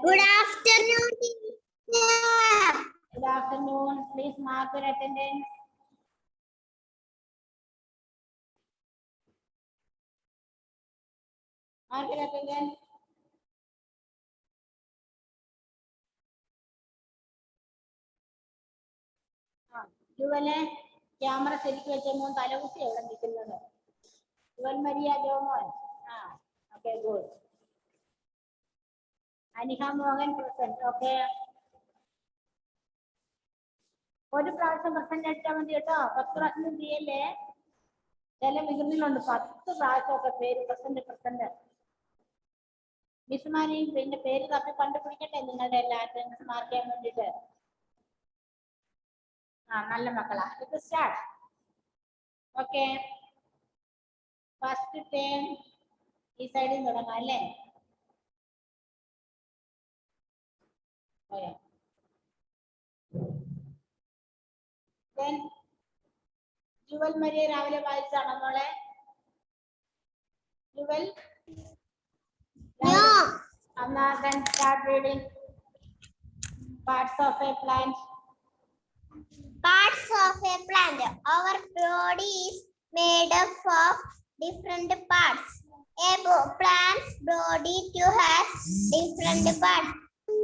Good afternoon. Good afternoon. Please mark your attendance. Mark your attendance. ജുവലെ camera ശരിക്കും വെച്ച മോൻ തലകുത്തി എവിടെ നിൽക്കുന്നത്? Jewel Maria Jomon. Okay good. Aniha Mohan present. Okay, ഒരു പ്രാവശ്യം പ്രസന്റ് അടിച്ചാൽ മതി കേട്ടോ. 10 പ്രാവശ്യം ചെയ്യല്ലേ. ചില മികുന്നിലുണ്ട് 10 പ്രാവശ്യമൊക്കെ പേര് പ്രസന്റ്. മിസ്മാരെയും പിന്നെ പേര് തപ്പി കണ്ടുപിടിക്കട്ടെ നിങ്ങളുടെ എല്ലാ അറ്റൻഡൻസ് മാർക്ക് ചെയ്യാൻ വേണ്ടിട്ട്. നല്ല മക്കളാ. ഇത് സ്റ്റാർട്ട്. ഓക്കെ, ഫസ്റ്റ് ടേം ഈ സൈഡിൽ നിന്ന് തുടങ്ങാം അല്ലേ? ജുവൽ മരിയ രാവിലെ വായിച്ചാണോ മോളെ? Jual? No. Then start reading. Parts of a plant. Parts of a plant. Our body is made up of different parts. A plant's body too has different parts.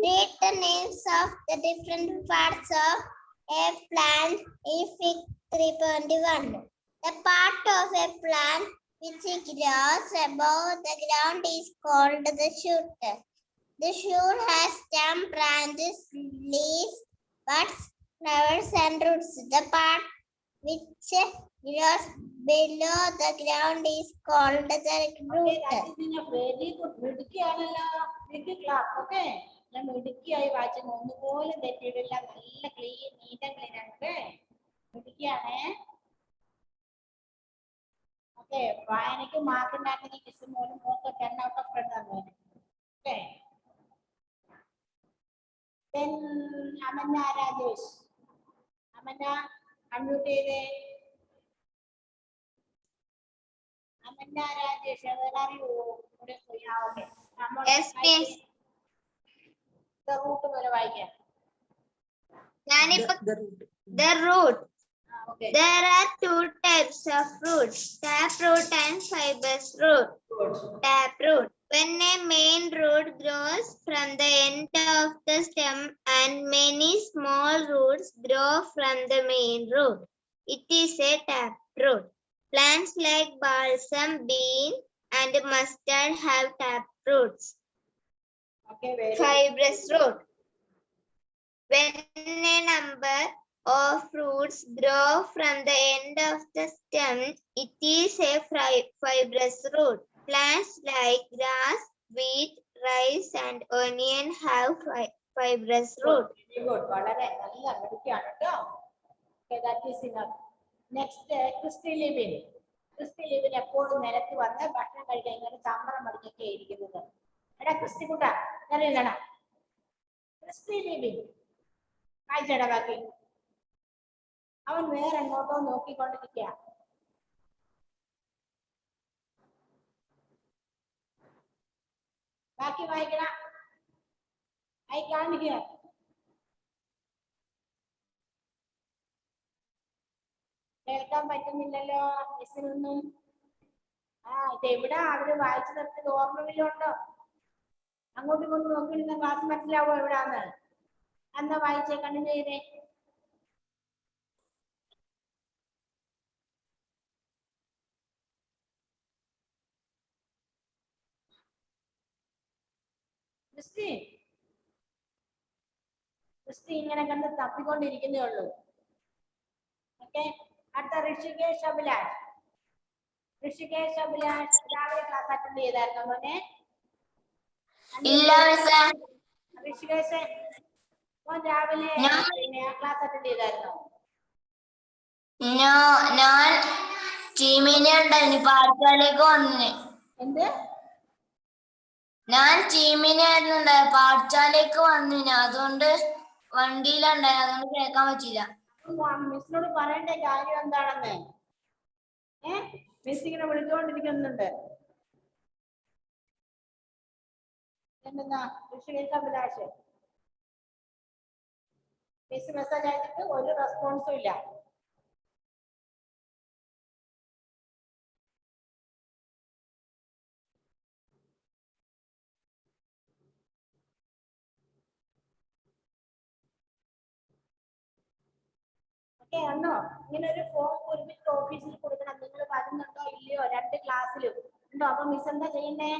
Read the names of the different parts of a plant in Fig 3.1. The part of a plant which grows above the ground is called the shoot. The shoot has stem, branches, leaves, buds, flowers and roots. The part which grows below the ground is called the root. Very good. മിടുക്കിയാണല്ലോ. Big clap. Okay. ഞാൻ മിടുക്കിയായി വായിച്ചു. ഒന്നുപോലെ തെറ്റിയിട്ടില്ല. നല്ല clean, neat and clean ആണ്. Okay, മിടുക്കിയാണേ. Okay, വായനയ്ക്ക് mark ഉണ്ടാക്കുന്ന കിസ് മോനും മോക്ക് 10 out of 10 ആണ്. Okay, then Amanna Rajesh. Amanna unmute ചെയ്തേ. അമന്ന രാജേഷ് അറിയോ? ഇവിടെ പോയി. Okay, Yes, miss. റൂട്ട് പോലെ വായിക്കാം. The root. Okay. There are 2 types of roots, taproot and fibrous root. Taproot. When a main root grows from the end of the stem and many small roots grow from the main root, it is a taproot. Plants like balsam, bean and mustard have taproots. Okay, very Fibrous root. When a number of roots grow from the end of the stem, it is a fibrous root. Plants like grass, wheat, rice and onion have fibrous root. Very good. വളരെ നല്ല മിടുക്കിയാണ് കേട്ടോ. Okay, that is enough. Next, Christy Livin. Christy Livin എപ്പോഴും നിരത്തി വന്ന് ഭക്ഷണം കഴിക്കാൻ ഇങ്ങനെ ചമ്മറം മടിഞ്ഞൊക്കെ ഇരിക്കുന്നത്. എടാ ക്രിസ്റ്റി കൂട്ടാ, ഞാൻ എഴുതണം. ക്രിസ്റ്റി ലിവിൻ വായിച്ചേടാ ബാക്കി. അവൻ വേറെ എങ്ങോട്ടോ നോക്കിക്കൊണ്ടിരിക്കുക. ബാക്കി വായിക്കണ. ആയി കാണിക്കുക. കേൾക്കാൻ പറ്റുന്നില്ലല്ലോ മിസ്സിനൊന്നും. ഇതെവിടാ അവര് വായിച്ചു നിർത്തിയത്? ഓർമ്മയിലുണ്ടോ? അങ്ങോട്ടും ഇങ്ങോട്ടും നോക്കിയിരുന്ന ക്ലാസ് മനസ്സിലാവോ എവിടാന്ന്? എന്നാ വായിച്ചേ, കണ്ടിന്യൂ ചെയ്തേ. ക്രിസ്റ്റി ഇങ്ങനെ കണ്ട് തപ്പിക്കൊണ്ടിരിക്കുന്നേ ഉള്ളൂ. ഓക്കെ, അടുത്ത ഋഷികേഷ് അഭിലാഷ്. ഋഷികേഷ് അഭിലാഷ് രാവിലെ ക്ലാസ് അറ്റൻഡ് ചെയ്തായിരുന്നോ മോനെ? ഋഷികേഷ് മോൻ രാവിലെ ക്ലാസ് അറ്റൻഡ് ചെയ്തായിരുന്നോ? ഞാൻ ടീമിനെ ഉണ്ടായിരുന്നു, പാഠശാലയ്ക്ക് വന്നിന്. എന്ത്? ഞാൻ ടീമിനായിരുന്നു പാഠശാലയ്ക്ക് വന്നിന്, അതുകൊണ്ട് വണ്ടിയിലുണ്ടായി, അതുകൊണ്ട് കേൾക്കാൻ പറ്റില്ല. മിസ്സിനോട് പറയേണ്ട കാര്യം എന്താണെന്ന് മിസ് ഇങ്ങനെ വിളിച്ചുകൊണ്ടിരിക്കുന്നുണ്ട്. എന്തെന്നാ ഋഷികേശ് അഭിലാഷ് മിസ് മെസ്സേജ് അയച്ചിട്ട് ഒരു റെസ്പോൺസും ഇല്ല. ഓക്കെ ആണോ? ഇങ്ങനെ ഒരു ഫോം ഒരുമിച്ച് ഓഫീസിൽ കൊടുക്കണം. നിങ്ങൾ വരുന്നുണ്ടോ ഇല്ലയോ 2 ക്ലാസ്സിലും ഉണ്ടോ? അപ്പൊ മിസ് എന്താ ചെയ്യണ്ടേ?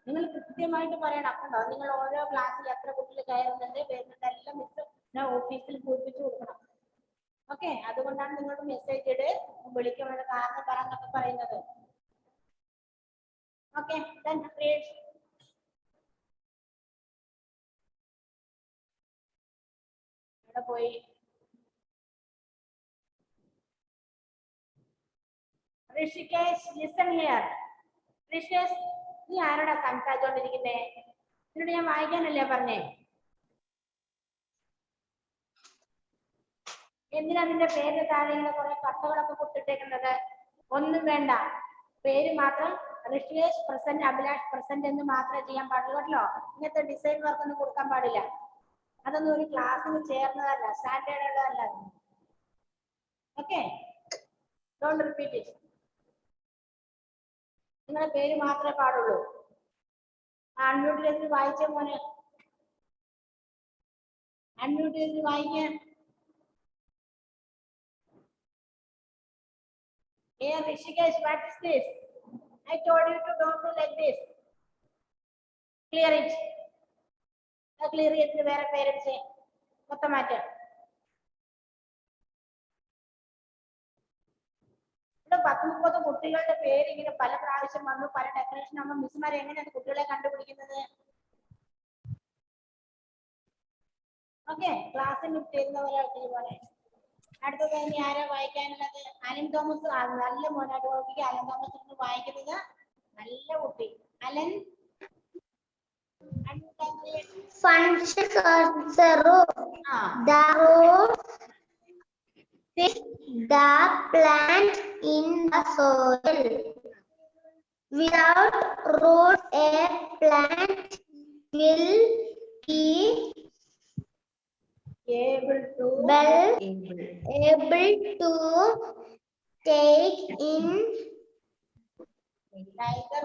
നിങ്ങൾ കൃത്യമായിട്ട് പറയണം. ഉണ്ടോ? നിങ്ങൾ ഓരോ ക്ലാസ്സിൽ എത്ര കുട്ടികൾ കയറുന്നുണ്ട് വരുന്നുണ്ട് എല്ലാം മിസ് ഓഫീസിൽ പൂരിപ്പിച്ചു കൊടുക്കണം. ഓക്കെ, അതുകൊണ്ടാണ് നിങ്ങളോട് മെസ്സേജ് ഇട് വിളിക്കുന്നത് കാരണം പറഞ്ഞൊക്കെ പറയുന്നത്. ഓക്കെ, ഇവിടെ പോയി ഋഷികേഷ്, ലിസൺ ഹിയർ. ഋഷികേഷ്, നീ ആരോടാ സംസാരിച്ചോണ്ടിരിക്കുന്നേ? നിന്നോട് ഞാൻ വായിക്കാനല്ലേ പറഞ്ഞേ? എന്തിനാ നിന്റെ പേര് താഴെ ഇങ്ങനെ കുറെ കത്തുകളൊക്കെ കൊടുത്തിട്ടേക്കുന്നത്? ഒന്നും വേണ്ട, പേര് മാത്രം ഋഷികേഷ് പ്രസന്റ്, അഭിലാഷ് പ്രസന്റ് എന്ന് മാത്രമേ ചെയ്യാൻ പാടുള്ളൂ കേട്ടോ. ഇങ്ങനത്തെ ഡിസൈൻ വർക്ക് ഒന്നും കൊടുക്കാൻ പാടില്ല. അതൊന്നും ഒരു ക്ലാസ്സിന് ചേർന്നതല്ല, സ്റ്റാൻഡേർഡ് ഉള്ളതല്ല. Okay, don't repeat it. നിങ്ങളുടെ പേര് മാത്രമേ പാടുള്ളൂ. അൺമ്യൂട്ട് ചെയ്ത് വായിച്ച മോനെ, അൺമ്യൂട്ട് ചെയ്ത് വായിക്കാൻ. Hey Rishikesh, what is this? I told you to don't do like this. Clear it. Clear it. വേറെ പേരൻസ് മൊത്തം മാറ്റാം. ഇവിടെ 10-30 കുട്ടികളുടെ പേര് ഇങ്ങനെ പല പ്രാവശ്യം വന്നു, പല ഡെക്കറേഷൻ ആകുമ്പോൾ മിസ്സുമാർ എങ്ങനെയാണ് കുട്ടികളെ കണ്ടുപിടിക്കുന്നത്? ഓക്കെ, ക്ലാസ്സിൽ തരുന്നവരെ പോലെ. അടുത്തത് ഇനി ആരാ വായിക്കാനുള്ളത്? Allen Thomas. നല്ല മോനായിട്ട് നോക്കിക്കുക. അലൻ തോമസ് വായിക്കുന്നത് നല്ല കുട്ടി. Alan functions of the root. The root fix the plant in the soil. Without roots, a plant will be able to take in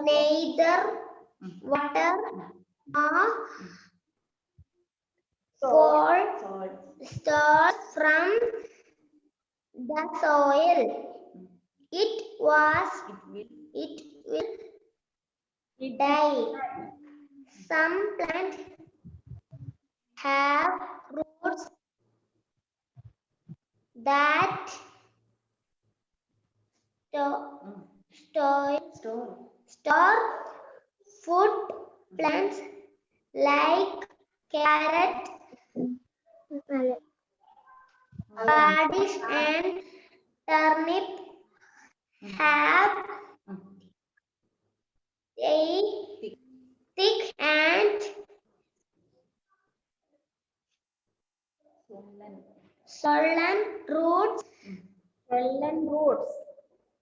neither water nor salt from the soil. It will die. Some plants have roots that store food. Plants like carrot, radish and turnip have a thick and swollen roots.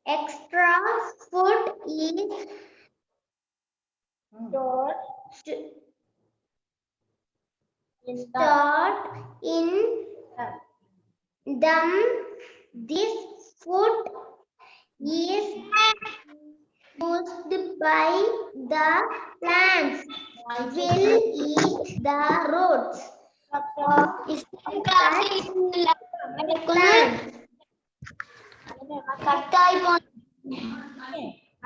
Extra food is stored in them. This food is used by the plants. Will eat the roots of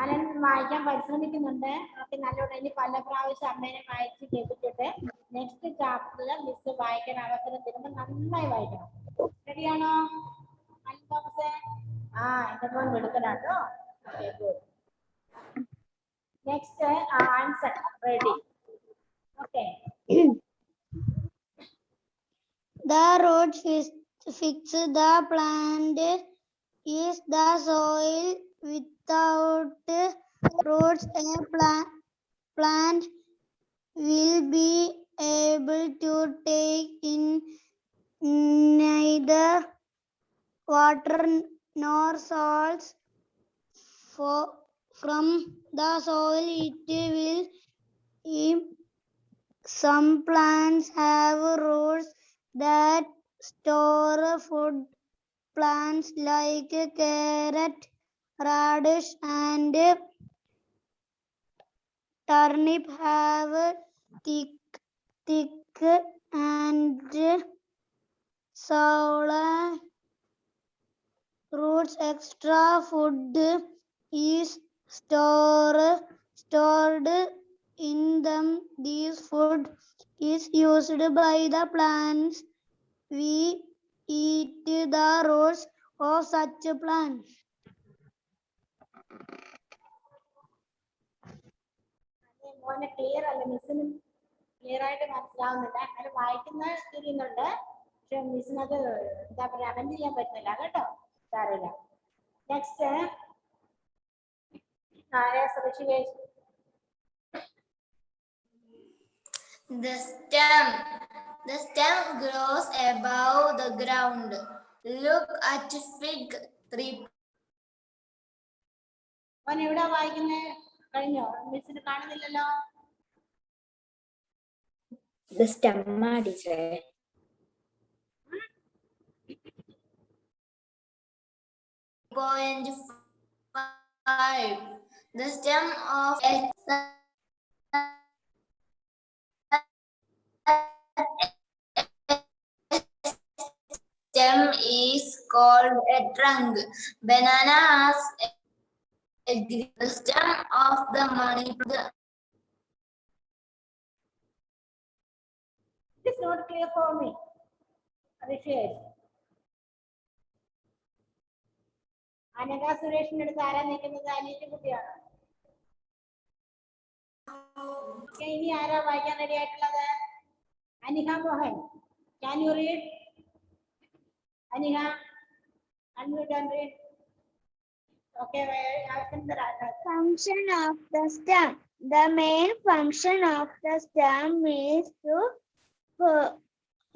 Alan വായിക്കാൻ പരിശ്രമിക്കുന്നുണ്ട്. Okay, നല്ലോണം. ഇനി പല പ്രാവശ്യം അമ്മേനെ വായിച്ച് കേൾപ്പിച്ചിട്ട് next ചാപ്റ്ററിൽ miss വായിക്കാൻ അവസരം തരുമ്പോൾ നന്നായി വായിക്കണം. റെഡിയാണോ അലൻ തോമസ്? എന്റെ മോൻ എടുക്കണോ? Okay, good. Next answer ready. Okay. The roots fix the plant is the soil. Without roots, a plant will be able to take in neither water nor salts from the soil. It will Some plants have roots that store food. Plants like carrot, radish, and turnip have thick and solid roots. Extra food is stored in them. This food is used by the plants. We eat the roots of such plants. മോനെ clear അല്ല, മിസ്സിനും clear ആയിട്ട് മനസ്സിലാവുന്നില്ല. എന്നാലും വായിക്കുന്ന തിരിയുന്നുണ്ട്, പക്ഷെ മിസ്സിനത് എന്താ പറയാ amend ചെയ്യാൻ പറ്റുന്നില്ല കേട്ടോ. സാറില്ല. Next The stem grows above the ground. Look at fig 3. മോൻ എവിടാ വായിക്കുന്നത്? കഴിഞ്ഞോ? മിസ്സിന് കാണുന്നില്ലല്ലോ. The stem teacher. 5. The stem of stem is called a trunk. Bananas, the stem of the money plant. It is not clear for me. Rishesh. Anagha സുരേഷിന്റെ അടുത്ത് ആരാ നിൽക്കുന്നത്? അനിയത്തി കുട്ടിയാണ്. ഇനി ആരാ വായിക്കാൻ റെഡി ആയിട്ടുള്ളത്? Aniha Mohan, can you read? Aniha, unmute and read. Okay, Function of the stem. The main function of the stem is to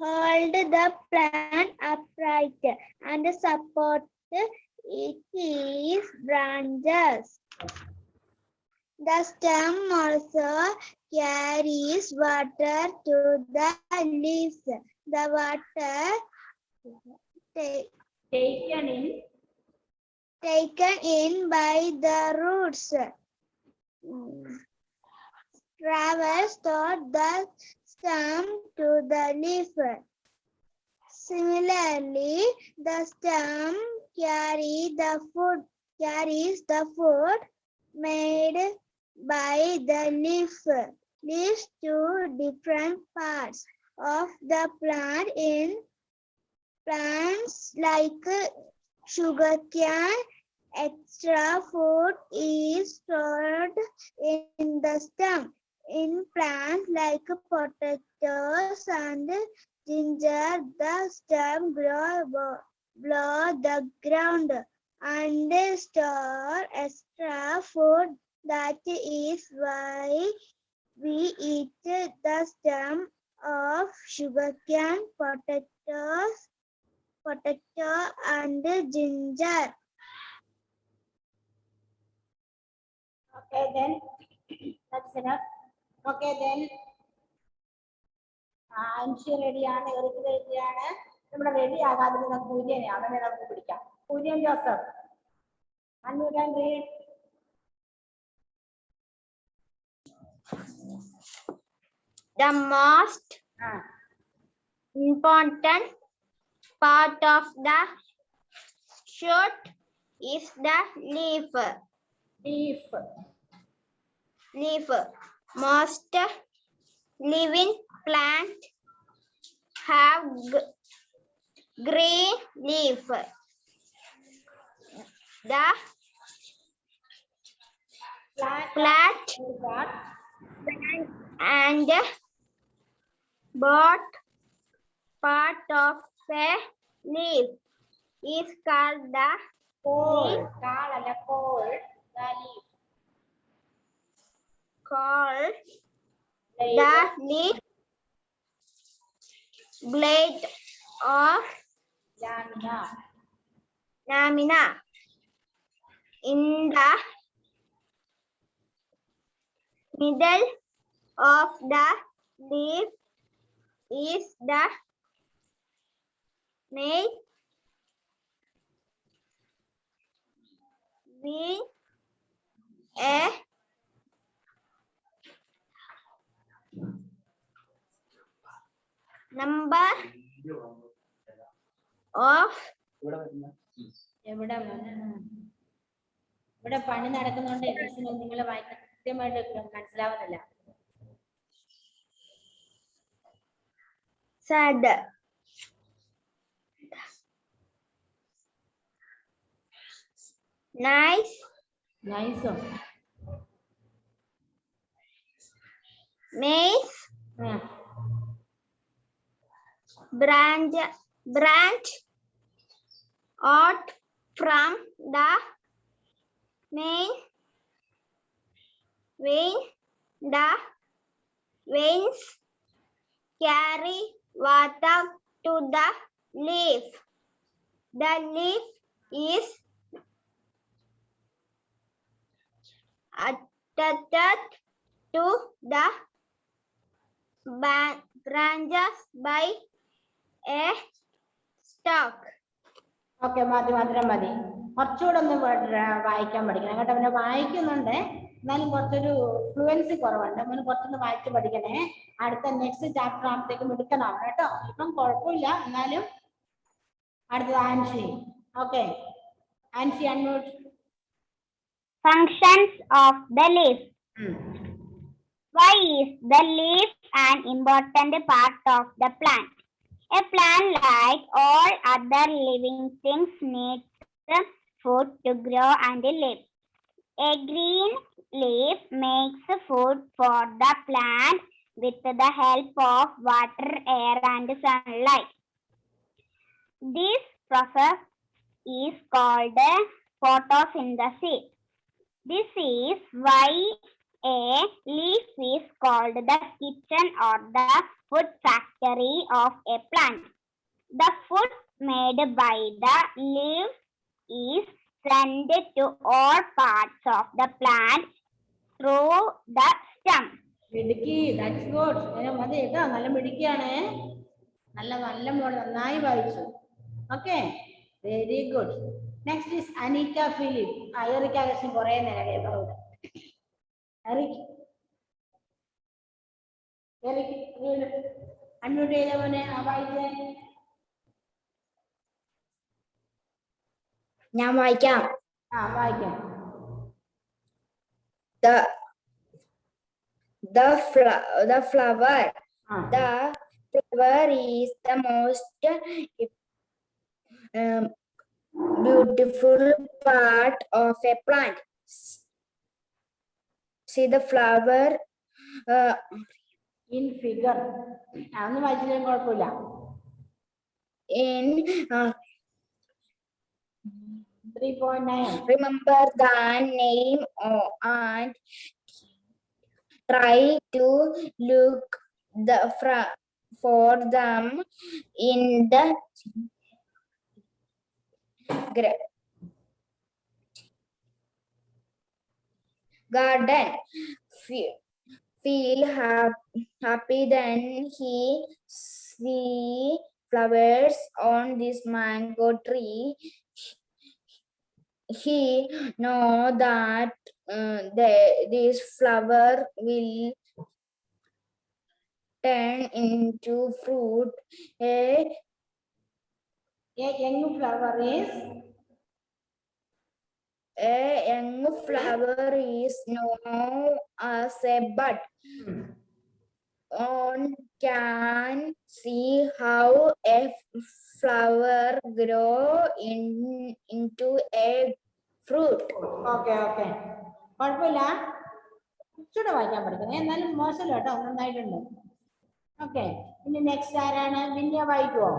hold the plant upright and support its branches. The stem also carries water to the leaves. The water taken in by the roots travels toward the stem to the leaf. Similarly, the stem carries the food made by the leaves to different parts of the plant. In plants like sugarcane, extra food is stored in the stem. In plants like potatoes and ginger, the stem below the ground and store extra food. That is why we eat the stem of sugarcane, potato and ginger. Okay, then that's enough. Okay, then Anshi റെഡിയാണ്, Eric റെഡിയാണ്. നമ്മുടെ ready ആകാതിരുന്ന കുര്യനെ, അവനെ നമുക്ക് പിടിക്കാം. Kurian Joseph, unmute and read. The most important part of the shoot is the leaf. Most living plants have green leaf. The plant and both part of the leaf is called the called the leaf blade of lamina. In the middle of the leaf is the main being a number of എവിടെ മോനെ? ഇവിടെ പണി നടക്കുന്നുണ്ട്. നിങ്ങൾ വായിക്കാൻ കൃത്യമായിട്ട് മനസ്സിലാവുന്നില്ല. sad nice നൈസോ? maize branch out from the main vein. The veins carry water to the leaf. The leaf is attached to the branches by a stalk. Okay, മതി, മാത്രം മതി. കുറച്ചുകൂടെ ഒന്ന് വായിക്കാൻ പഠിക്കണം കേട്ടോ. അവനെ വായിക്കുന്നുണ്ട്, എന്നാലും കുറച്ചൊരു ഫ്ലുവൻസി കുറവുണ്ട്. അവന് കുറച്ചൊന്ന് വായിച്ച് പഠിക്കണേ. അടുത്ത നെക്സ്റ്റ് ചാപ്റ്റർ ആകുമ്പോഴത്തേക്കും എടുക്കണം കേട്ടോ. ഇപ്പം കുഴപ്പമില്ല, എന്നാലും അടുത്തത് Anshi. Okay, Anshi unmute. Functions of the leaf. Why is the leaf an important part of the plant? A plant, like all other living things, needs food to grow and live. A green leaf makes food for the plant with the help of water, air, and sunlight. This process is called photosynthesis. This is why a leaf is called the kitchen or the food factory of a plant. The food made by the leaf is sent to all parts of the plant through the stem. മിടുക്കി, that's good. മതി കേട്ടോ, നല്ല മിടുക്കിയാണ്. നല്ല നല്ല മോള്, നന്നായി വായിച്ചു. Okay, very good. Next is Aneeta Philip. Eric ആകർഷണം കുറെ നേരം കേൾക്കുന്നത്. അൺമ്യൂട്ട് ചെയ്ത മോനെ, വായിച്ചേ. ഞാൻ വായിക്കാം. വായിക്കാം. The flower. The flower is the most beautiful part of a plant. See the flower in figure. അതൊന്നും വായിച്ചില്ല, കുഴപ്പമില്ല. in 3.9. remember the name and try to look for them in the garden. Feel happy then he see flowers on this mango tree. He know that this flower will turn into fruit. A young flower is known as a bud. On can see how a flower grow into a fruit. Okay okay, കുഴപ്പമില്ല. കുറച്ചുകൂടെ വായിക്കാൻ പഠിക്കണേ, എന്നാലും മോശമല്ല കേട്ടോ, നന്നായിട്ടുണ്ട്. Okay, ഇനി next ആരാണ്? വിന്യ വായിക്കുവോ?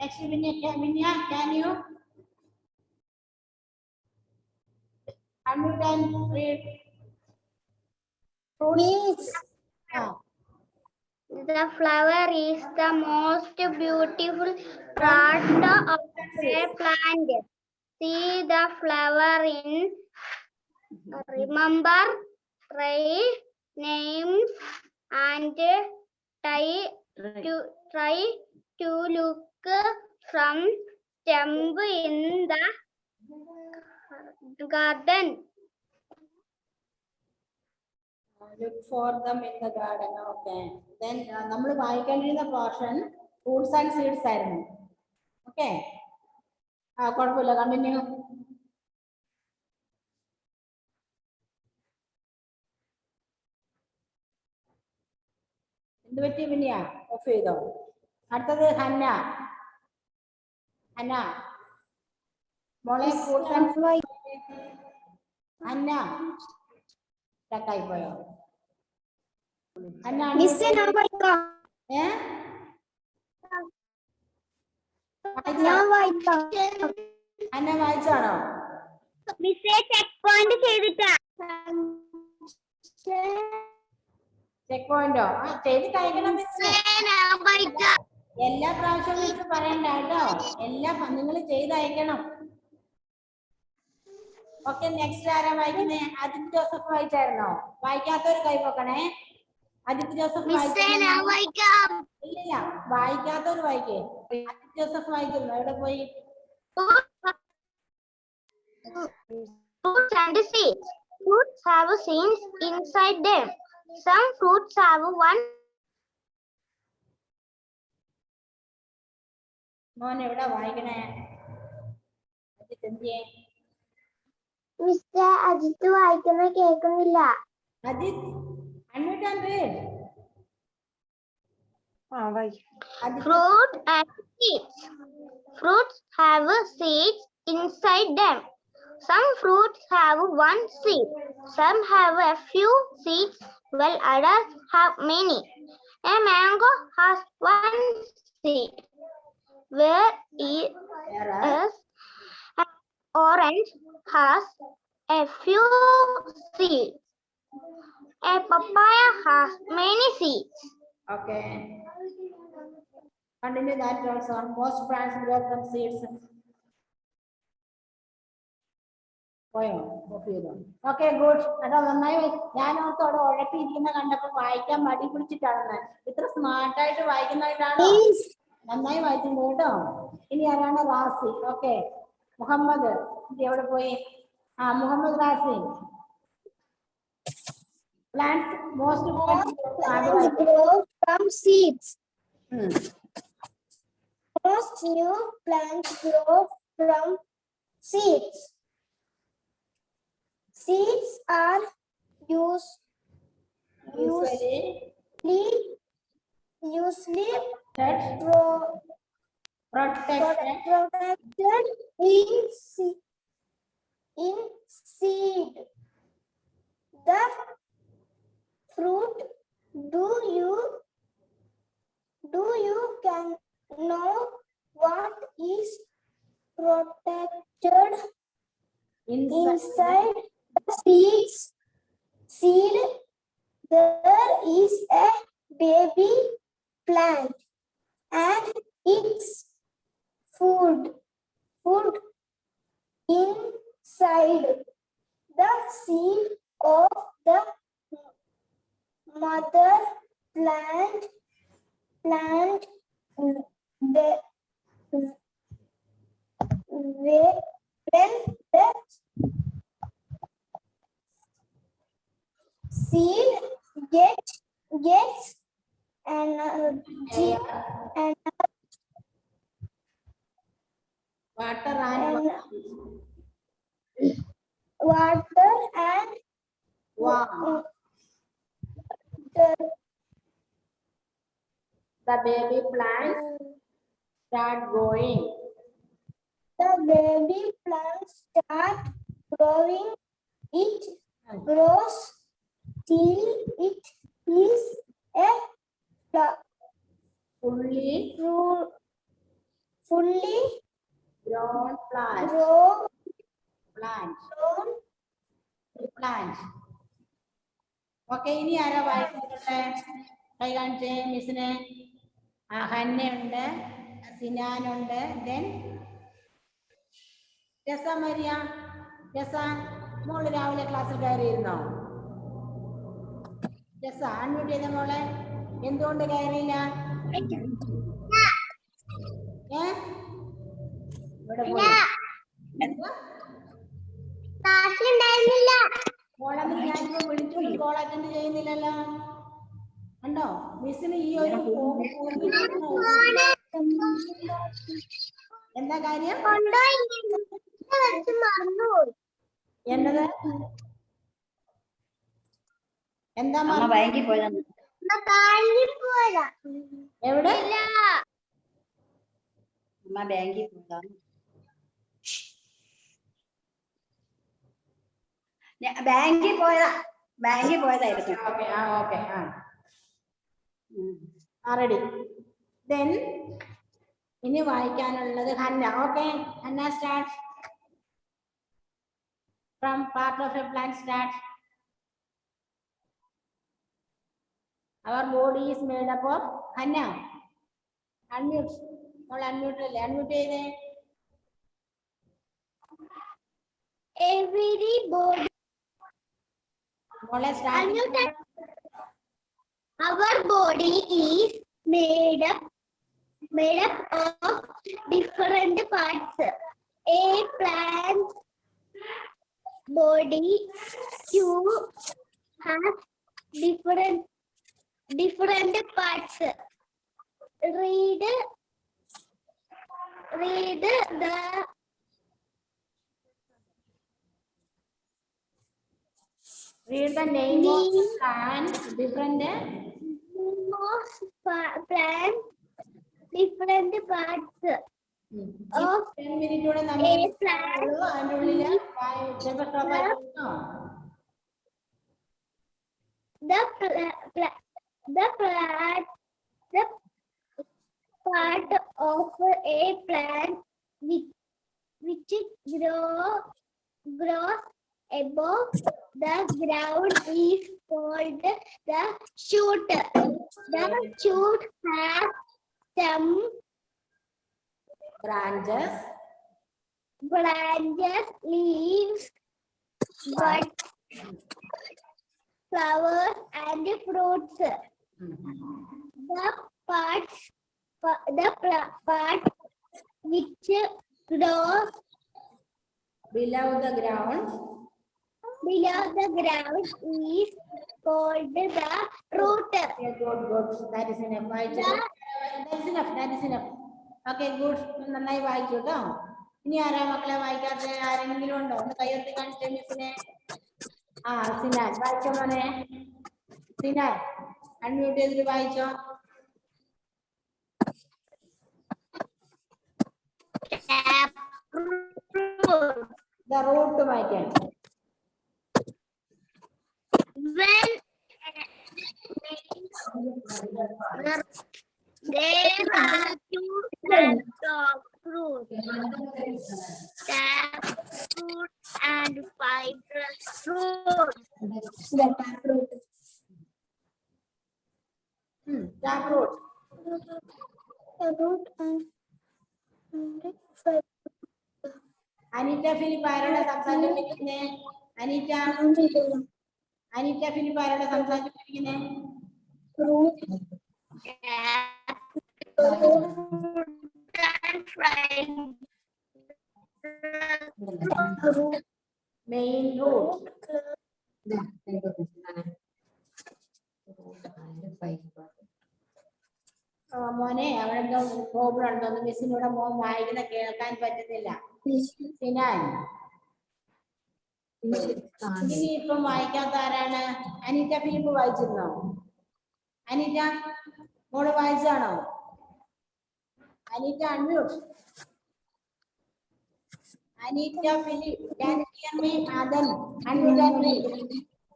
Next Vinya, can you unmute and read? Fruits. The flower is the most beautiful part of a plant. See the flower in remember, try names and try to look from stump in the garden. Look for them in the garden. Okay. Then നമ്മൾ വായിക്കേണ്ടിരുന്ന portion fruits and seeds ആയിരുന്നു. Okay. കുഴപ്പമില്ല, continue. എന്ത് പറ്റി Minia? Off ചെയ്തോ? അടുത്തത് ഹന്ന. ഹന്ന മോളെ fruits and Hanna ായി പോയോ? ഹന്ന ഹന്ന വായിച്ചാണോ? ചെക്ക് പോയിന്റ് ചെയ്തിട്ടാ. ചെക്ക് പോയിന്റോ? ചെയ്തിട്ട് അയക്കണം. എല്ലാ പ്രാവശ്യവും മിസ് പറയണ്ട കേട്ടോ, നിങ്ങൾ ചെയ്ത് അയക്കണം. ഓക്കെ. നെക്സ്റ്റ് ആരാ വായിക്കുന്നേ? അജിത് ജോസഫ് വായിച്ചായിരുന്നോ? വായിക്കാത്തൊരു കൈ നോക്കണേ. അജിത് ജോസഫ് ഇല്ലില്ല, വായിക്കാത്തൊരു വായിക്കേ. അജിത് ജോസഫ് വായിക്കുന്നു. എവിടെ പോയി? Fruits and seeds. Fruits have seeds inside them. Some fruits have one. മോൻ എവിടെ വായിക്കണേ? അജിത് എന്തിയെ? മിസ്റ്റർ അജിത്ത് വായിക്കുന്ന കേൾക്കുന്നില്ല. Ajith unmute and read. Fruit and seeds. Fruits have seeds inside them. Some fruits have one seed. Some have a few seeds, while others have many. A mango has one seed, whereas an orange has a few seeds. A papaya has many seeds. Okay. Continue that also. Most plants grow from seeds. പോയോ? Of ചെയ്തോ? Okay, good. അതാ നന്നായി. ഞാൻ ഓർത്തോടെ ഉഴപ്പിയിരിക്കുന്ന കണ്ടപ്പോ വായിക്കാൻ മടി പിടിച്ചിട്ടാണ്. ഇത്ര സ്മാർട്ടായിട്ട് വായിക്കുന്നതായിട്ടാണോ? നന്നായി വായിച്ചിട്ടുണ്ട് കേട്ടോ. ഇനി ആരാണ്? റാസി. ഓക്കെ. മുഹമ്മദ് എവിടെ പോയി? Muhammad Razi. Plants, most plants grow from seeds. Most new plants grow from seeds. Seeds are usually protected in seed. The fruit, do you can know what is protected inside the seed? There is a baby plant and its food inside the seed of the mother plant. When the seed gets energy and water and wow. The baby plants start growing. The baby plants start growing. It grows till it is a fully grown plant. Okay, ഇനി ആരാ വായിക്കട്ടെ? കൈ കാണിച്ചേ മിസ്സിനെ. ഹന്നയുണ്ട്, സിനാനുണ്ട്, then രസ Maria. രസ മോള് രാവിലെ ക്ലാസ്സിൽ കയറിയിരുന്നോ? ജസ് അൺമ്യൂട്ട് ചെയ്ത മോളെ. എന്തുകൊണ്ട് കയറിയില്ല? ഇവിടെ പോയി. മോളെ ഞാനിപ്പോ വിളിച്ചു കോൾ അറ്റൻഡ് ചെയ്യുന്നില്ലല്ലോ. കണ്ടോ മിസ്സിന് ഈ ഒരു എന്താ കാര്യം? എന്നത് എന്താ ബാങ്കിൽ പോയതാണ്. എവിടെ? അമ്മ ബാങ്കിൽ പോയതാണ്. ബാങ്കിൽ പോയതായിരുന്നു. Okay okay ready. ദെൻ ഇനി വായിക്കാനുള്ളത് Hanna. Okay Hanna start from part of a plant. Start. Our body is made up of. Hannah, unmute. All unmute. Unmute ചെയ്തേ. Every body. മോളെ start. Our body is made up of different parts. A plant body to have different parts. Read the name of the plant. Different plant different parts of 10 minutes കൂടെ നമ്മൾ അതിന്റെ ഉള്ളിൽ stop ആയിട്ടോ. the part of a plant which grows above the ground is called the shoot. The shoot has some branches, leaves, buds, flowers, and fruits. The part which grows below the ground is called the root. Okay, good. That is enough. That is enough. Okay, good. നന്നായി വായിച്ചു കേട്ടോ. ഇനി ആരാ മക്കളെ വായിക്കാത്ത? ആരെങ്കിലും ഉണ്ടോ? ഒന്ന് കയ്യെടുത്ത് കാണിച്ചേ മിസ്സിനെ. സിനാൻ വായിച്ചോ മോനെ. സിനാൻ അൺമ്യൂട്ട് ചെയ്തിട്ട് വായിച്ചോ. The root വായിക്കാൻ. When there are two types of fruit, taproot and fibrous fruit. Taproot. Aneeta Philip ആരോടെ സംസാരിച്ചിരിക്കുന്നേ? അനീറ്റ ഫിലിപ്പ് ആരോടെ സംസാരിച്ചിരിക്കുന്നേ? Main root. മോനെ അവിടെ എന്തോ പ്രോബ്ലം ഉണ്ടോ? മിസ്സിനൂടെ മോൻ വായിക്കുന്ന കേൾക്കാൻ പറ്റുന്നില്ല. സിനാൻ ഇനി ഇപ്പം വായിക്കാത്ത ആരാണ്? അനീറ്റ ഫിലിപ്പ് വായിച്ചിരുന്നോ? അനീറ്റ മോള് വായിച്ചാണോ? Aneeta unmute. Aneeta Philip can you hear me? Adan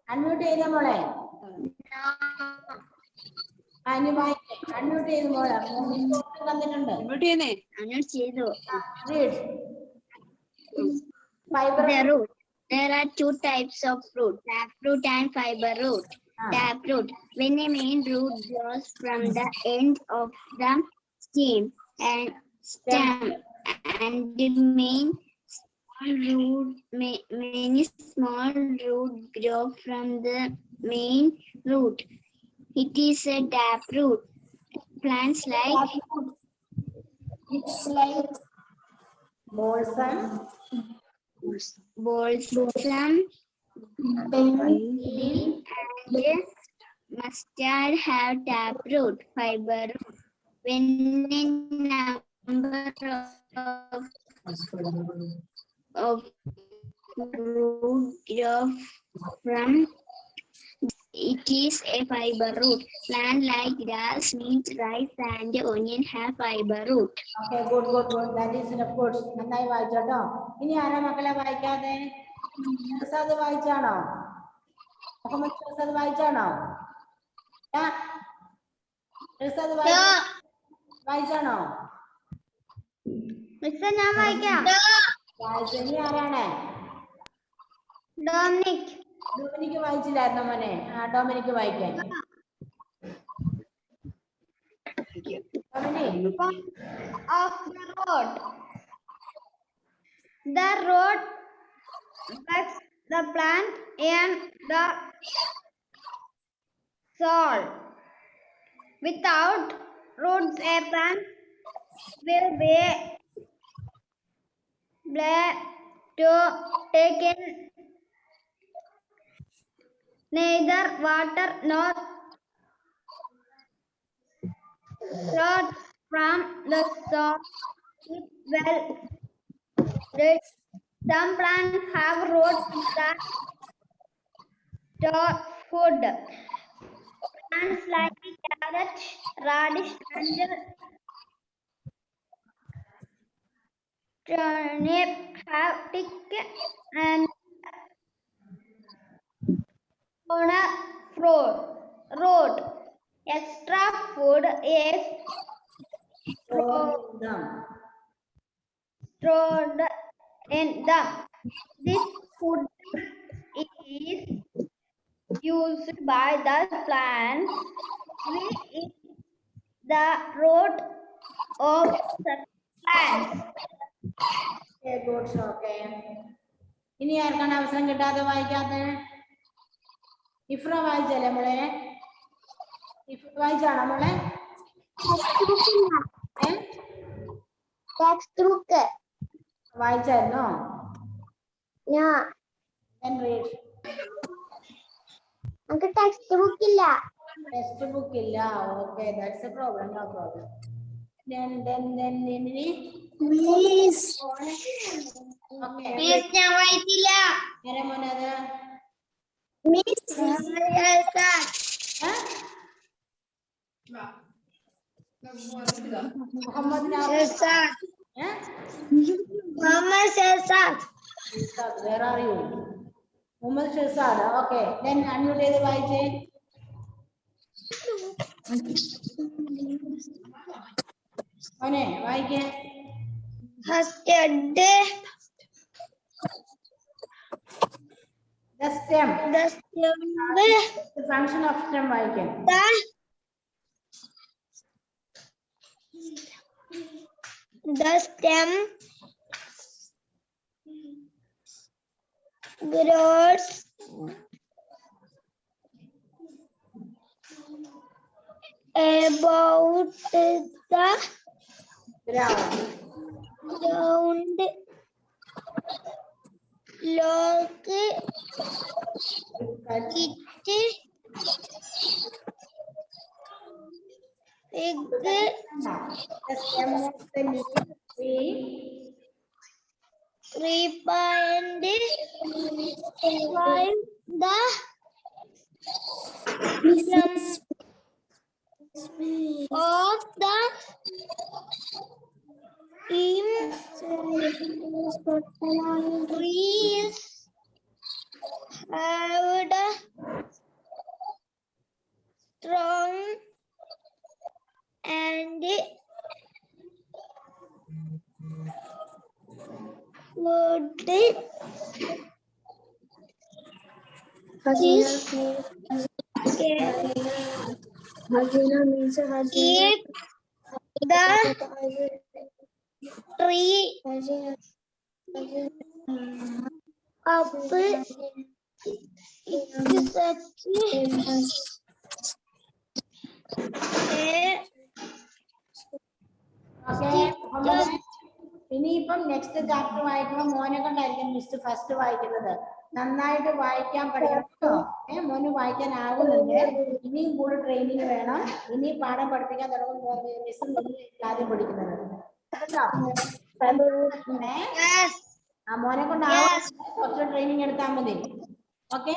unmute ചെയ്ത മോളെ. അനി വായിക്കേ. അൺമ്യൂട്ട് ചെയ്ത് മോളെ. തന്നിട്ടുണ്ട്. Fiber root. There are two types of fruit, taproot and fiber root. Taproot, when a main root grows from the end of the stem and stem, and the many small root grow from the main root. It is a taproot. Plants like balsam, balsam, dill, and mustard have taproot fiber. When a number of root grow from it is a fiber root. Plant like grass, meat, rice, and onion have fiber root. okay, good. That is enough. Good. നന്നായി വായിച്ചോട്ടോ. ഇനി ആരാ മക്കളെ വായിക്കാതെ? ഷെഹസാദ് വായിച്ചാണോ? മുഹമ്മദ് ഷെഹസാദ് വായിച്ചാണോ? ഷെഹസാദ് വായിച്ചാണോ? മിസ്സേ ഞാൻ വായിക്കാം. വായിച്ചു. ഇനി ആരാണ്? ഡൊമിനിക്. ഡൊമിനിക്ക് വായിച്ചില്ലായിരുന്നോ മോനെ? ഡൊമിനിക്ക് വായിക്കാൻ. Dominic. Of the road. The road affects the plant and the soil. Without roots, a plant will be able to take in neither water nor roots from the soil. Well, some plants have roots that store food. Plants like carrot, radish, and turnip have thick and on a road. Extra food is stored in them. This food is used by the plant. We eat the root of the plants. Okay, good. Okay. ഇനി ആർക്കാണ് അവസരം കിട്ടാതെ വായിക്കാതെ? ഇഫ്ര വായിച്ചല്ലേ മോളെ? വായിച്ചാണോ മോളെ? വായിച്ചായിരുന്നോ? നമുക്ക് textbook ഇല്ല. ടെക്സ്റ്റ് ബുക്ക് ഇല്ല. Okay, that's a problem. No problem. Then Miss. okay. Miss ഞാൻ വായിച്ചില്ല. ആരാ മോനെ അത്? Miss Muhammad Where are you? Muhammad Shehzad. Okay, then unmute ചെയ്ത് വായിച്ചേ. മോനെ വായിക്കേ. The stem. The function of stem വായിക്കേ. The stem grows about the Ground. Log The stem of the leaf tree. Creep and climb the of the trees have the strong and wood keep the tree up okay ഇനിയിപ്പം next chapter വായിക്കുമ്പോൾ മോനെ കൊണ്ടായിരിക്കും miss first വായിക്കുന്നത്. നന്നായിട്ട് വായിക്കാൻ പഠിക്കണം കേട്ടോ. മോന് വായിക്കാൻ ആകുന്നുണ്ട്. ഇനിയും കൂടി ട്രെയിനിങ് വേണം. ഇനിയും പാഠം പഠിപ്പിക്കാൻ തുടങ്ങുമ്പോൾ മിസ് ആദ്യം പഠിക്കുന്നത് കേട്ടോ. ആ മോനെ കൊണ്ട് കുറച്ച് ട്രെയിനിങ് എടുത്താൽ മതി. ഓക്കെ.